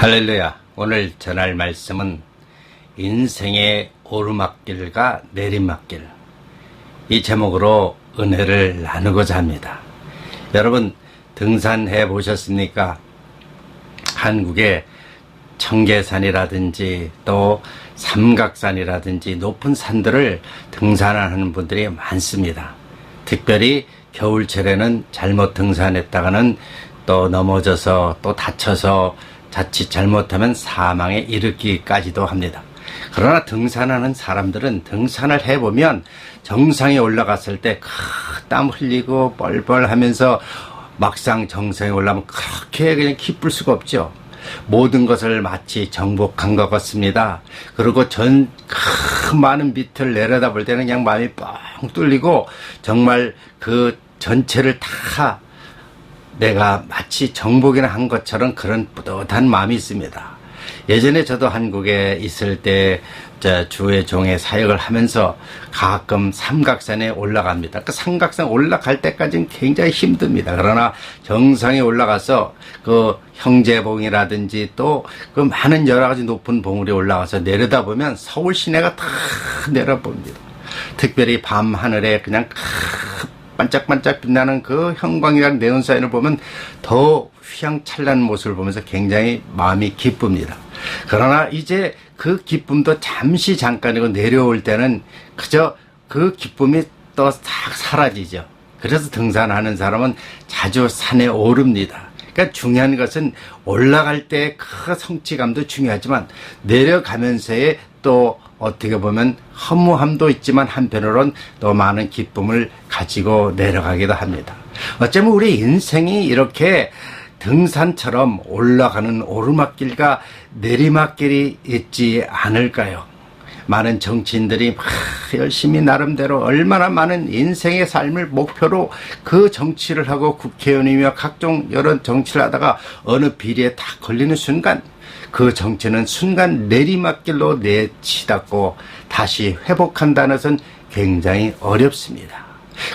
할렐루야. 오늘 전할 말씀은 인생의 오르막길과 내리막길, 이 제목으로 은혜를 나누고자 합니다. 여러분, 등산해 보셨습니까? 한국의 청계산이라든지 또 삼각산이라든지 높은 산들을 등산하는 분들이 많습니다. 특별히 겨울철에는 잘못 등산했다가는 또 넘어져서 또 다쳐서 자칫 잘못하면 사망에 이르기까지도 합니다. 그러나 등산하는 사람들은 등산을 해보면 정상에 올라갔을 때 땀 흘리고 뻘뻘 하면서 막상 정상에 올라가면 그렇게 그냥 기쁠 수가 없죠. 모든 것을 마치 정복한 것 같습니다. 그리고 많은 밑을 내려다볼 때는 그냥 마음이 뻥 뚫리고 정말 그 전체를 다 내가 마치 정복이나 한 것처럼 그런 뿌듯한 마음이 있습니다. 예전에 저도 한국에 있을 때 주의 종의 사역을 하면서 가끔 삼각산에 올라갑니다. 그 삼각산 올라갈 때까지는 굉장히 힘듭니다. 그러나 정상에 올라가서 그 형제봉이라든지 또 그 많은 여러 가지 높은 봉우리에 올라가서 내려다보면 서울 시내가 다 내려봅니다. 특별히 밤 하늘에 그냥 반짝반짝 빛나는 그 형광이랑 네온사인을 보면 더 휘황찬란한 모습을 보면서 굉장히 마음이 기쁩니다. 그러나 이제 그 기쁨도 잠깐이고 내려올 때는 그저 그 기쁨이 또 싹 사라지죠. 그래서 등산하는 사람은 자주 산에 오릅니다. 그러니까 중요한 것은 올라갈 때 그 성취감도 중요하지만 내려가면서의 또 어떻게 보면 허무함도 있지만 한편으로는 또 많은 기쁨을 가지고 내려가기도 합니다. 어쩌면 우리 인생이 이렇게 등산처럼 올라가는 오르막길과 내리막길이 있지 않을까요? 많은 정치인들이 막 열심히 나름대로 얼마나 많은 인생의 삶을 목표로 그 정치를 하고 국회의원이며 각종 여러 정치를 하다가 어느 비리에 딱 걸리는 순간 그 정치는 순간 내리막길로 내치닫고 다시 회복한다는 것은 굉장히 어렵습니다.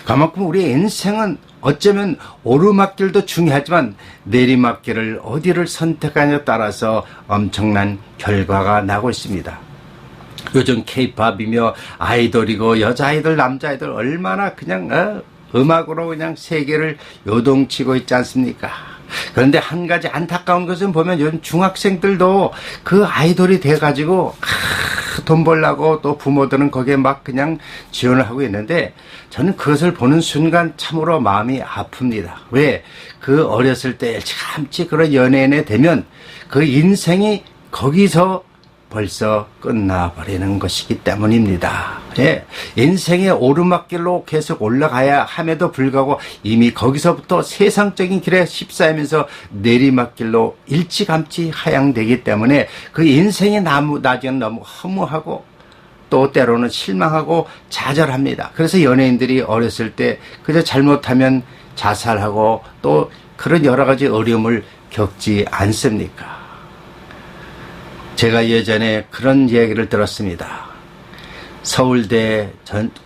그만큼 우리의 인생은 어쩌면 오르막길도 중요하지만 내리막길을 어디를 선택하냐에 따라서 엄청난 결과가 나고 있습니다. 요즘 케이팝이며 아이돌이고 여자아이들 남자아이들 얼마나 그냥 음악으로 그냥 세계를 요동치고 있지 않습니까? 그런데 한 가지 안타까운 것은 보면 요즘 중학생들도 그 아이돌이 돼가지고 돈 벌려고 또 부모들은 거기에 막 그냥 지원을 하고 있는데 저는 그것을 보는 순간 참으로 마음이 아픕니다. 왜? 그 어렸을 때 일찌감치 그런 연예인에 되면 그 인생이 거기서 벌써 끝나버리는 것이기 때문입니다. 예, 인생의 오르막길로 계속 올라가야 함에도 불구하고 이미 거기서부터 세상적인 길에 휩싸이면서 내리막길로 일찌감치 하향되기 때문에 그 인생이 나중에는 너무 허무하고 또 때로는 실망하고 좌절합니다. 그래서 연예인들이 어렸을 때 그저 잘못하면 자살하고 또 그런 여러 가지 어려움을 겪지 않습니까? 제가 예전에 그런 얘기를 들었습니다. 서울대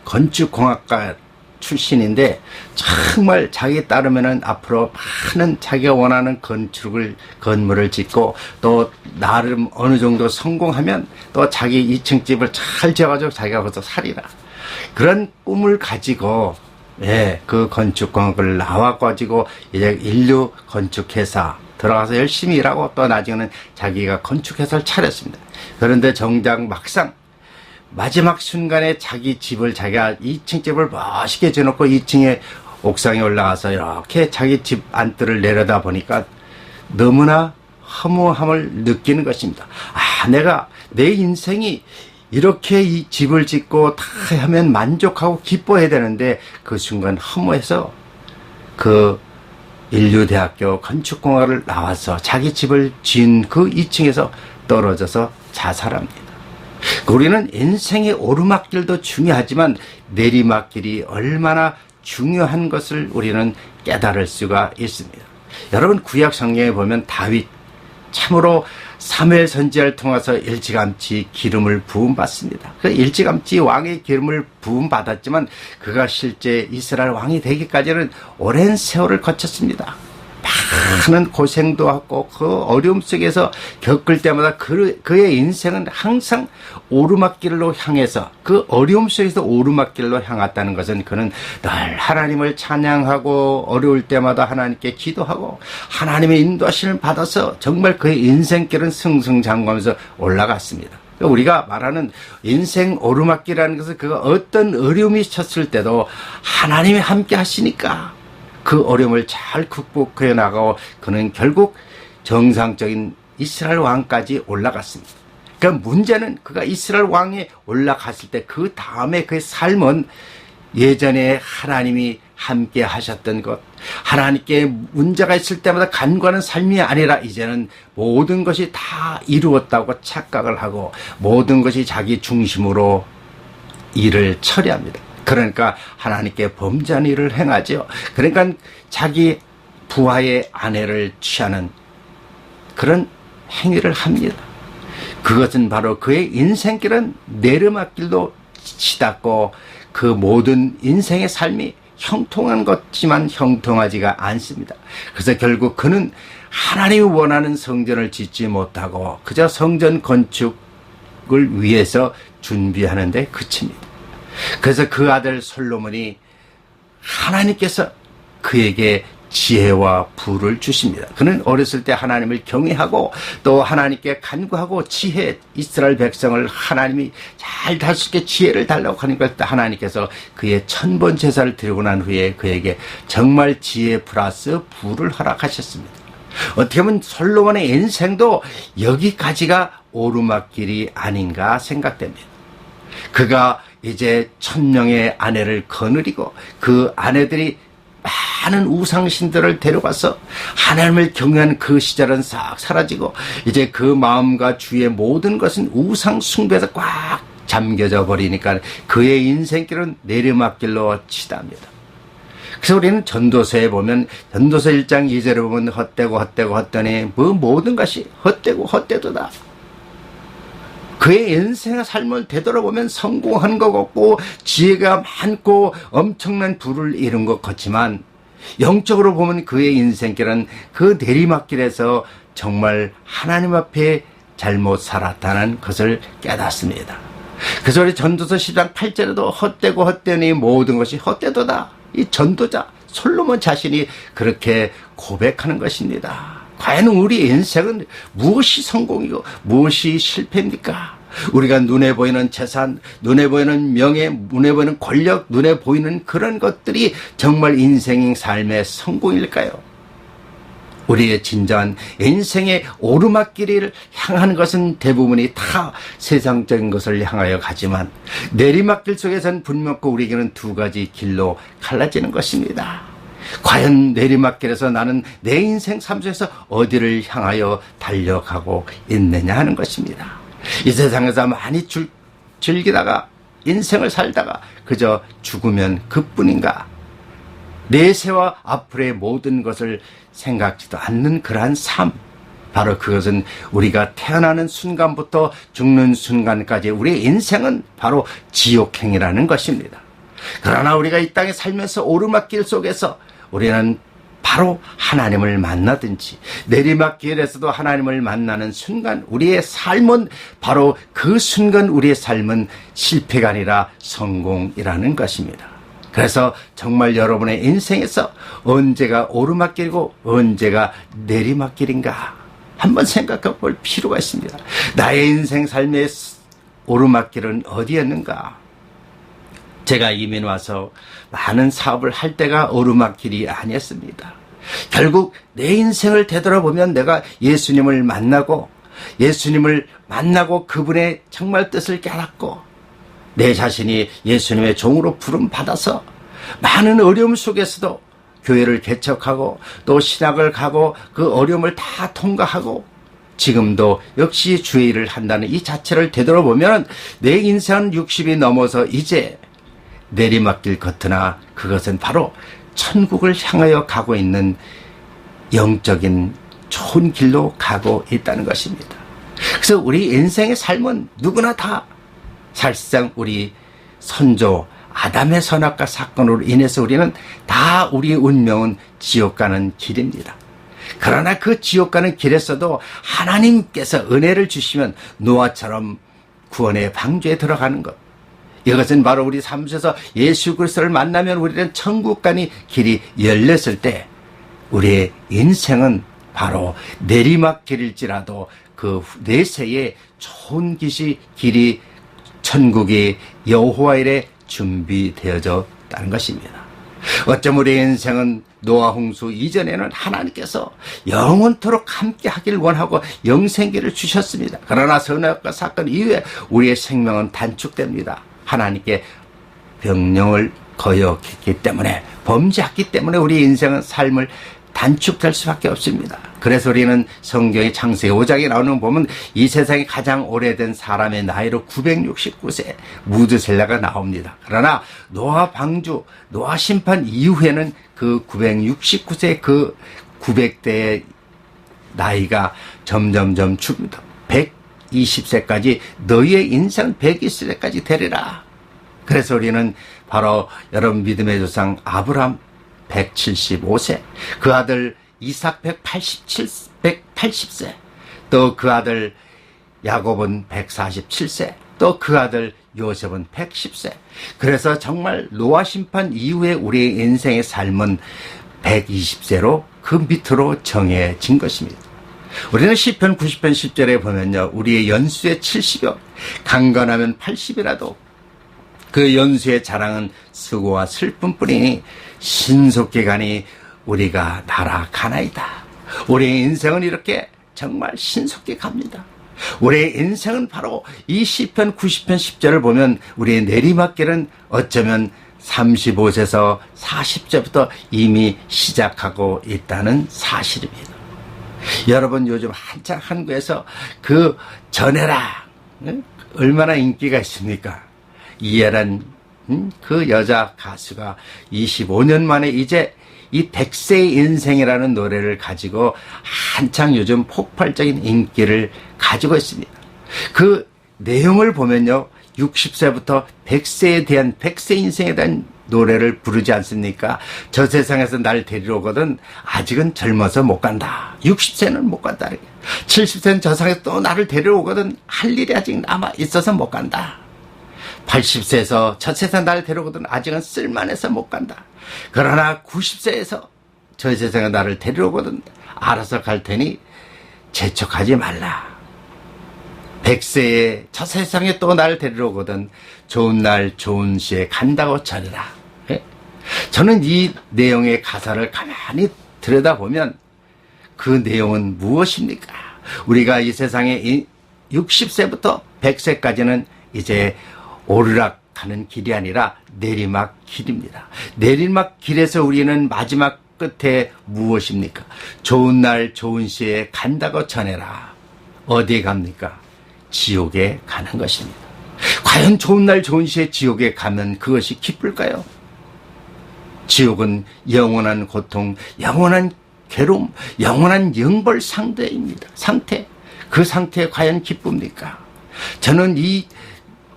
건축공학과 출신인데 정말 자기 따르면은 앞으로 많은 자기가 원하는 건물을 짓고 또 나름 어느 정도 성공하면 또 자기 2층 집을 잘 지어가지고 자기가 거기서 살이라. 그런 꿈을 가지고 그 건축공학을 나와가지고 이제 인류 건축회사 들어가서 열심히 일하고 또 나중에는 자기가 건축회사를 차렸습니다. 그런데 정작 막상 마지막 순간에 자기 집을 자기가 2층 집을 멋있게 지어놓고 2층에 옥상에 올라가서 이렇게 자기 집 안뜰을 내려다 보니까 너무나 허무함을 느끼는 것입니다. 내가 내 인생이 이렇게 이 집을 짓고 다 하면 만족하고 기뻐해야 되는데 그 순간 허무해서 그 인류대학교 건축공학을 나와서 자기 집을 지은 그 2층에서 떨어져서 자살합니다. 우리는 인생의 오르막길도 중요하지만 내리막길이 얼마나 중요한 것을 우리는 깨달을 수가 있습니다. 여러분, 구약 성경에 보면 다윗 참으로 사무엘 선지자를 통해서 일찌감치 기름을 부음받습니다. 그 일찌감치 왕의 기름을 부음받았지만 그가 실제 이스라엘 왕이 되기까지는 오랜 세월을 거쳤습니다. 많은 고생도 하고 그 어려움 속에서 겪을 때마다 그의 인생은 항상 오르막길로 향해서 그 어려움 속에서 오르막길로 향했다는 것은 그는 늘 하나님을 찬양하고 어려울 때마다 하나님께 기도하고 하나님의 인도하심을 받아서 정말 그의 인생길은 승승장구하면서 올라갔습니다. 우리가 말하는 인생 오르막길이라는 것은 그가 어떤 어려움이 쳤을 때도 하나님이 함께 하시니까 그 어려움을 잘 극복해 나가고 그는 결국 정상적인 이스라엘 왕까지 올라갔습니다. 그러니까 문제는 그가 이스라엘 왕에 올라갔을 때 그 다음에 그의 삶은 예전에 하나님이 함께 하셨던 것, 하나님께 문제가 있을 때마다 간구하는 삶이 아니라 이제는 모든 것이 다 이루었다고 착각을 하고 모든 것이 자기 중심으로 일을 처리합니다. 그러니까 하나님께 범죄한 일을 행하죠. 그러니까 자기 부하의 아내를 취하는 그런 행위를 합니다. 그것은 바로 그의 인생길은 내리막길로 치닫고 그 모든 인생의 삶이 형통한 것지만 형통하지가 않습니다. 그래서 결국 그는 하나님이 원하는 성전을 짓지 못하고 그저 성전 건축을 위해서 준비하는 데 그칩니다. 그래서 그 아들 솔로몬이 하나님께서 그에게 지혜와 부를 주십니다. 그는 어렸을 때 하나님을 경외하고 또 하나님께 간구하고 지혜, 이스라엘 백성을 하나님이 잘 다스리게 지혜를 달라고 하니까 하나님께서 그의 천번 제사를 드리고 난 후에 그에게 정말 지혜 플러스 부를 허락하셨습니다. 어떻게 보면 솔로몬의 인생도 여기까지가 오르막길이 아닌가 생각됩니다. 그가 이제 1000명의 아내를 거느리고 그 아내들이 많은 우상신들을 데려가서 하나님을 경외한 그 시절은 싹 사라지고 이제 그 마음과 주의 모든 것은 우상 숭배에서 꽉 잠겨져 버리니까 그의 인생길은 내리막길로 치닫니다. 그래서 우리는 전도서에 보면 전도서 1장 2절에 보면 헛되고 헛되고 헛되니 뭐 모든 것이 헛되고 헛되도다. 그의 인생의 삶을 되돌아보면 성공한 것 같고 지혜가 많고 엄청난 부를 이룬 것 같지만 영적으로 보면 그의 인생길은 그 내리막길에서 정말 하나님 앞에 잘못 살았다는 것을 깨닫습니다. 그래서 우리 전도서 10장 8절에도 헛되고 헛되니 모든 것이 헛되도다. 이 전도자 솔로몬 자신이 그렇게 고백하는 것입니다. 과연 우리 인생은 무엇이 성공이고 무엇이 실패입니까? 우리가 눈에 보이는 재산, 눈에 보이는 명예, 눈에 보이는 권력, 눈에 보이는 그런 것들이 정말 인생의 삶의 성공일까요? 우리의 진정한 인생의 오르막길을 향하는 것은 대부분이 다 세상적인 것을 향하여 가지만 내리막길 속에서는 분명히 우리에게는 두 가지 길로 갈라지는 것입니다. 과연 내리막길에서 나는 내 인생 삶 속에서 어디를 향하여 달려가고 있느냐 하는 것입니다. 이 세상에서 많이 즐기다가 인생을 살다가 그저 죽으면 그뿐인가? 내세와 앞으로의 모든 것을 생각지도 않는 그러한 삶, 바로 그것은 우리가 태어나는 순간부터 죽는 순간까지 우리의 인생은 바로 지옥행이라는 것입니다. 그러나 우리가 이 땅에 살면서 오르막길 속에서 우리는 바로 하나님을 만나든지 내리막길에서도 하나님을 만나는 순간 우리의 삶은 바로 그 순간 우리의 삶은 실패가 아니라 성공이라는 것입니다. 그래서 정말 여러분의 인생에서 언제가 오르막길이고 언제가 내리막길인가 한번 생각해 볼 필요가 있습니다. 나의 인생 삶의 오르막길은 어디였는가? 제가 이민 와서 많은 사업을 할 때가 오르막길이 아니었습니다. 결국 내 인생을 되돌아보면 내가 예수님을 만나고 그분의 정말 뜻을 깨닫고 내 자신이 예수님의 종으로 부름 받아서 많은 어려움 속에서도 교회를 개척하고 또 신학을 가고 그 어려움을 다 통과하고 지금도 역시 주의 일을 한다는 이 자체를 되돌아보면 내 인생은 60이 넘어서 이제 내리막길 같으나 그것은 바로 천국을 향하여 가고 있는 영적인 좋은 길로 가고 있다는 것입니다. 그래서 우리 인생의 삶은 누구나 다 사실상 우리 선조 아담의 선악과 사건으로 인해서 우리는 다 우리의 운명은 지옥 가는 길입니다. 그러나 그 지옥 가는 길에서도 하나님께서 은혜를 주시면 노아처럼 구원의 방주에 들어가는 것. 이것은 바로 우리 삶 속에서 예수 그리스도를 만나면 우리는 천국 가는 길이 열렸을 때 우리의 인생은 바로 내리막길일지라도 그 내세에 좋은 길이 천국이 여호와 이래 준비되어져 있다는 것입니다. 어쩜 우리의 인생은 노아 홍수 이전에는 하나님께서 영원토록 함께 하길 원하고 영생기를 주셨습니다. 그러나 선악과 사건 이후에 우리의 생명은 단축됩니다. 하나님께 명령을 거역했기 때문에, 범죄했기 때문에 우리 인생은 삶을 단축될 수밖에 없습니다. 그래서 우리는 성경의 창세기 5장에 나오는 거 보면 이 세상에 가장 오래된 사람의 나이로 969세 무드셀라가 나옵니다. 그러나 노아 방주, 노아 심판 이후에는 그 969세 그 900대의 나이가 점점점 줍니다. 120세까지 너희의 인생은 120세까지 되리라. 그래서 우리는 바로 여러분 믿음의 조상 아브라함 175세, 그 아들 이삭 180세, 또 그 아들 야곱은 147세, 또 그 아들 요셉은 110세. 그래서 정말 노아 심판 이후에 우리의 인생의 삶은 120세로 그 밑으로 정해진 것입니다. 우리는 시편 90편 10절에 보면요, 우리의 연수의 70여, 강건하면 80이라도 그 연수의 자랑은 수고와 슬픔뿐이니 신속히 가니 우리가 날아가나이다. 우리의 인생은 이렇게 정말 신속히 갑니다. 우리의 인생은 바로 이 시편 90편 10절을 보면 우리의 내리막길은 어쩌면 35세에서 40세부터 이미 시작하고 있다는 사실입니다. 여러분 요즘 한창 한국에서 그 전해라 얼마나 인기가 있습니까? 이해란 그 여자 가수가 25년 만에 이제 이 100세의 인생이라는 노래를 가지고 한창 요즘 폭발적인 인기를 가지고 있습니다. 그 내용을 보면요, 60세부터 100세에 대한 100세 인생에 대한 노래를 부르지 않습니까? 저 세상에서 날 데리러 오거든 아직은 젊어서 못 간다. 60세는 못 간다. 70세는 저 세상에서 또 나를 데리러 오거든 할 일이 아직 남아 있어서 못 간다. 80세에서 저 세상 나를 데려오거든 아직은 쓸만해서 못 간다. 그러나 90세에서 저 세상에 나를 데려오거든 알아서 갈 테니 재촉하지 말라. 100세에 저 세상에 또 나를 데리러 오거든 좋은 날 좋은 시에 간다고 전해라. 저는 이 내용의 가사를 가만히 들여다보면 그 내용은 무엇입니까? 우리가 이 세상에 60세부터 100세까지는 이제 오르락 가는 길이 아니라 내리막 길입니다. 내리막 길에서 우리는 마지막 끝에 무엇입니까? 좋은 날 좋은 시에 간다고 전해라. 어디에 갑니까? 지옥에 가는 것입니다. 과연 좋은 날 좋은 시에 지옥에 가면 그것이 기쁠까요? 지옥은 영원한 고통, 영원한 괴로움, 영원한 영벌 상태. 그 상태에 과연 기쁩니까? 저는 이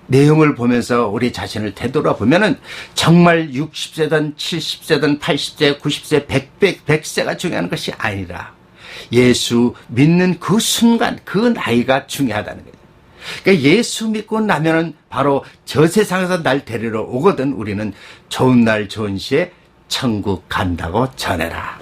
내용을 보면서 우리 자신을 되돌아보면은 정말 60세든 70세든 80세, 90세, 100세가 중요한 것이 아니라 예수 믿는 그 순간, 그 나이가 중요하다는 거예요. 그러니까 예수 믿고 나면은 바로 저 세상에서 날 데리러 오거든 우리는 좋은 날 좋은 시에 천국 간다고 전해라.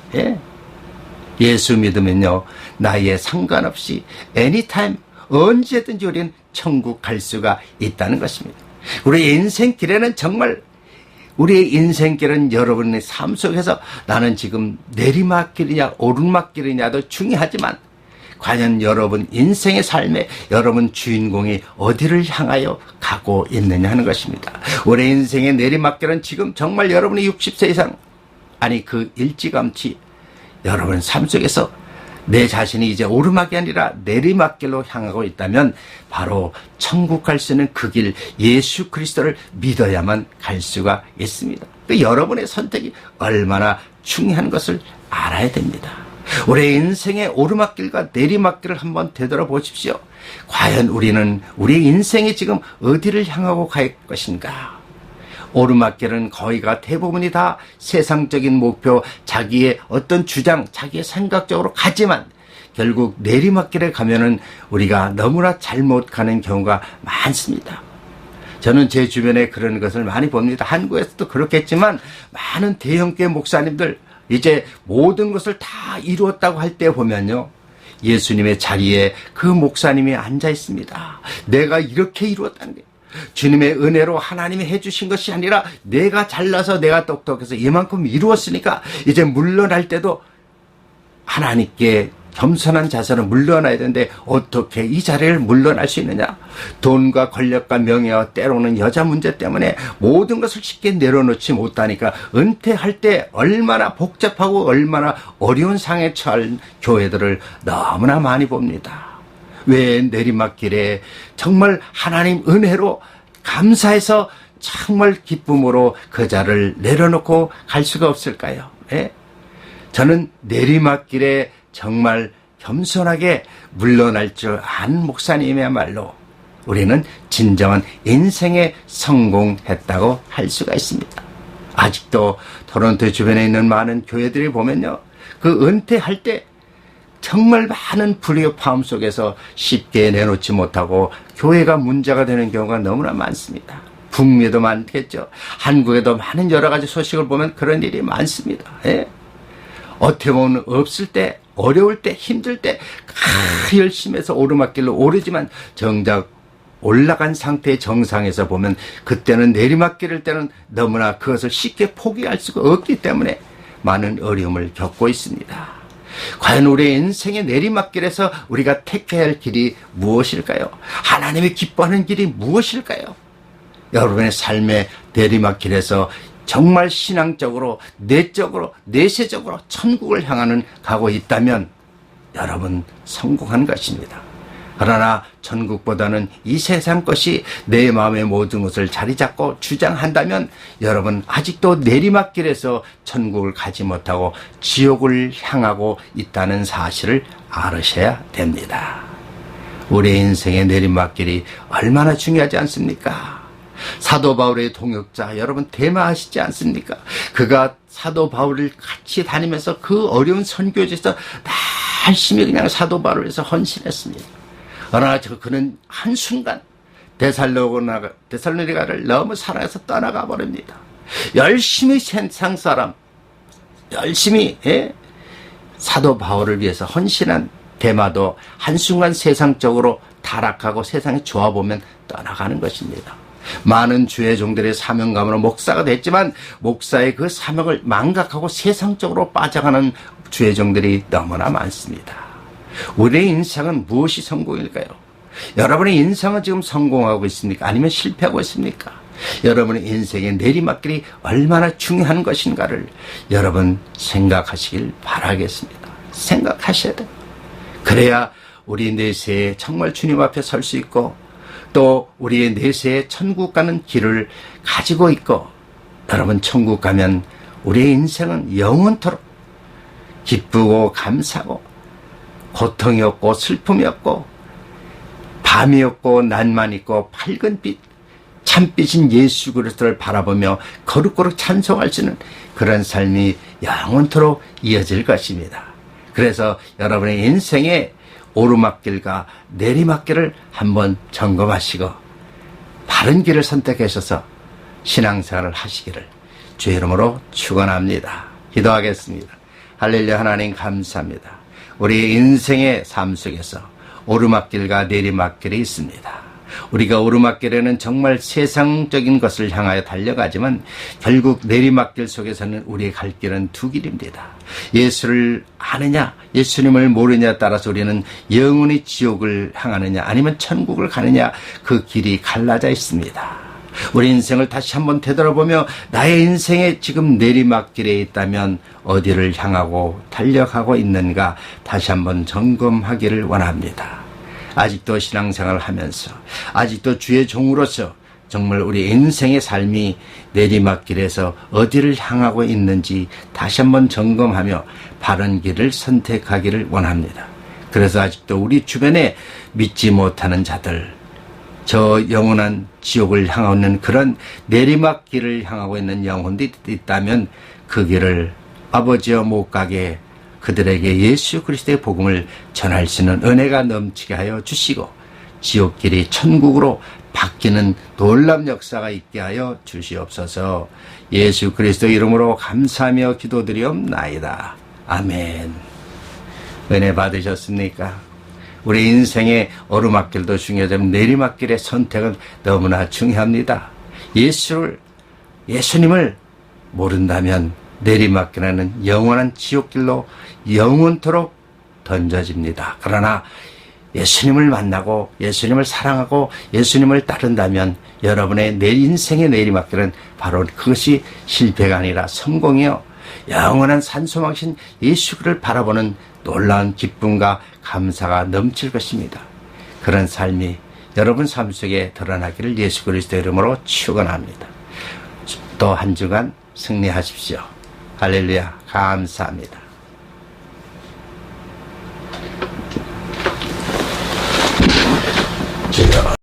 예수 믿으면요, 나이에 상관없이 anytime, 언제든지 우리는 천국 갈 수가 있다는 것입니다. 우리의 인생길에는 정말 우리의 인생길은 여러분의 삶 속에서 나는 지금 내리막길이냐 오르막길이냐도 중요하지만 과연 여러분 인생의 삶에 여러분 주인공이 어디를 향하여 가고 있느냐 하는 것입니다. 우리 인생의 내리막길은 지금 정말 여러분이 60세 이상 아니 그 일찌감치 여러분 삶 속에서 내 자신이 이제 오르막이 아니라 내리막길로 향하고 있다면 바로 천국 갈 수 있는 그 길 예수 그리스도를 믿어야만 갈 수가 있습니다. 그 여러분의 선택이 얼마나 중요한 것을 알아야 됩니다. 우리 인생의 오르막길과 내리막길을 한번 되돌아보십시오. 과연 우리는 우리 인생이 지금 어디를 향하고 갈 것인가? 오르막길은 거의가 대부분이 다 세상적인 목표, 자기의 어떤 주장, 자기의 생각적으로 가지만 결국 내리막길에 가면은 우리가 너무나 잘못 가는 경우가 많습니다. 저는 제 주변에 그런 것을 많이 봅니다. 한국에서도 그렇겠지만 많은 대형교회 목사님들 이제 모든 것을 다 이루었다고 할 때 보면요, 예수님의 자리에 그 목사님이 앉아 있습니다. 내가 이렇게 이루었다는 게 주님의 은혜로 하나님이 해주신 것이 아니라 내가 잘나서 내가 똑똑해서 이만큼 이루었으니까 이제 물러날 때도 하나님께 겸손한 자세로 물러나야 되는데 어떻게 이 자리를 물러날 수 있느냐? 돈과 권력과 명예와 때로는 여자 문제 때문에 모든 것을 쉽게 내려놓지 못하니까 은퇴할 때 얼마나 복잡하고 얼마나 어려운 상황에 처한 교회들을 너무나 많이 봅니다. 왜 내리막길에 정말 하나님 은혜로 감사해서 정말 기쁨으로 그 자를 내려놓고 갈 수가 없을까요? 예? 저는 내리막길에 정말 겸손하게 물러날 줄 아는 목사님이야말로 우리는 진정한 인생에 성공했다고 할 수가 있습니다. 아직도 토론토 주변에 있는 많은 교회들이 보면요, 그 은퇴할 때 정말 많은 불협화음 속에서 쉽게 내놓지 못하고 교회가 문제가 되는 경우가 너무나 많습니다. 북미에도 많겠죠. 한국에도 많은 여러 가지 소식을 보면 그런 일이 많습니다. 예? 어떻게 보면 없을 때, 어려울 때, 힘들 때 열심히 해서 오르막길로 오르지만 정작 올라간 상태의 정상에서 보면 그때는 내리막길일 때는 너무나 그것을 쉽게 포기할 수가 없기 때문에 많은 어려움을 겪고 있습니다. 과연 우리의 인생의 내리막길에서 우리가 택해야 할 길이 무엇일까요? 하나님이 기뻐하는 길이 무엇일까요? 여러분의 삶의 내리막길에서 정말 신앙적으로, 내적으로, 내세적으로 천국을 향하는 가고 있다면 여러분 성공한 것입니다. 그러나 천국보다는 이 세상 것이 내 마음의 모든 것을 자리 잡고 주장한다면 여러분 아직도 내리막길에서 천국을 가지 못하고 지옥을 향하고 있다는 사실을 알으셔야 됩니다. 우리의 인생의 내리막길이 얼마나 중요하지 않습니까? 사도 바울의 동역자 여러분 데마 아시지 않습니까? 그가 사도 바울을 같이 다니면서 그 어려운 선교지에서 열심히 그냥 사도 바울을 위해서 헌신했습니다. 그러나 그는 한순간 데살로니가를 너무 사랑해서 떠나가 버립니다. 열심히 세상 사람, 열심히 사도 바울을 위해서 헌신한 데마도 한순간 세상적으로 타락하고 세상이 좋아보면 떠나가는 것입니다. 많은 주의 종들의 사명감으로 목사가 됐지만 목사의 그 사명을 망각하고 세상적으로 빠져가는 주의 종들이 너무나 많습니다. 우리의 인생은 무엇이 성공일까요? 여러분의 인생은 지금 성공하고 있습니까? 아니면 실패하고 있습니까? 여러분의 인생의 내리막길이 얼마나 중요한 것인가를 여러분 생각하시길 바라겠습니다. 생각하셔야 돼요. 그래야 우리 내세에 정말 주님 앞에 설 수 있고 또 우리의 내세에 천국 가는 길을 가지고 있고 여러분 천국 가면 우리의 인생은 영원토록 기쁘고 감사하고 고통이 없고 슬픔이 없고 밤이 없고 낮만 있고 밝은 빛 참빛인 예수 그리스도를 바라보며 거룩거룩 찬송할 수 있는 그런 삶이 영원토록 이어질 것입니다. 그래서 여러분의 인생에 오르막길과 내리막길을 한번 점검하시고 바른 길을 선택하셔서 신앙생활을 하시기를 주의 이름으로 축원합니다. 기도하겠습니다. 할렐루야. 하나님 감사합니다. 우리 인생의 삶 속에서 오르막길과 내리막길이 있습니다. 우리가 오르막길에는 정말 세상적인 것을 향하여 달려가지만 결국 내리막길 속에서는 우리의 갈 길은 두 길입니다. 예수를 아느냐 예수님을 모르느냐에 따라서 우리는 영원히 지옥을 향하느냐 아니면 천국을 가느냐 그 길이 갈라져 있습니다. 우리 인생을 다시 한번 되돌아보며 나의 인생에 지금 내리막길에 있다면 어디를 향하고 달려가고 있는가 다시 한번 점검하기를 원합니다. 아직도 신앙생활을 하면서 아직도 주의 종으로서 정말 우리 인생의 삶이 내리막길에서 어디를 향하고 있는지 다시 한번 점검하며 바른 길을 선택하기를 원합니다. 그래서 아직도 우리 주변에 믿지 못하는 자들 저 영원한 지옥을 향하고 있는 그런 내리막길을 향하고 있는 영혼들이 있다면 그 길을 아버지와 못 가게 그들에게 예수 그리스도의 복음을 전할 수 있는 은혜가 넘치게 하여 주시고 지옥길이 천국으로 바뀌는 놀라운 역사가 있게 하여 주시옵소서. 예수 그리스도 이름으로 감사하며 기도드리옵나이다. 아멘. 은혜 받으셨습니까? 우리 인생의 오르막길도 중요하지만 내리막길의 선택은 너무나 중요합니다. 예수님을 모른다면 내리막길에는 영원한 지옥길로 영원토록 던져집니다. 그러나 예수님을 만나고 예수님을 사랑하고 예수님을 따른다면 여러분의 내 인생의 내리막길은 바로 그것이 실패가 아니라 성공이요 영원한 산소망신 예수를 바라보는 놀라운 기쁨과 감사가 넘칠 것입니다. 그런 삶이 여러분 삶 속에 드러나기를 예수 그리스도 이름으로 축원합니다. 또 한 주간 승리하십시오. 할렐루야. 감사합니다.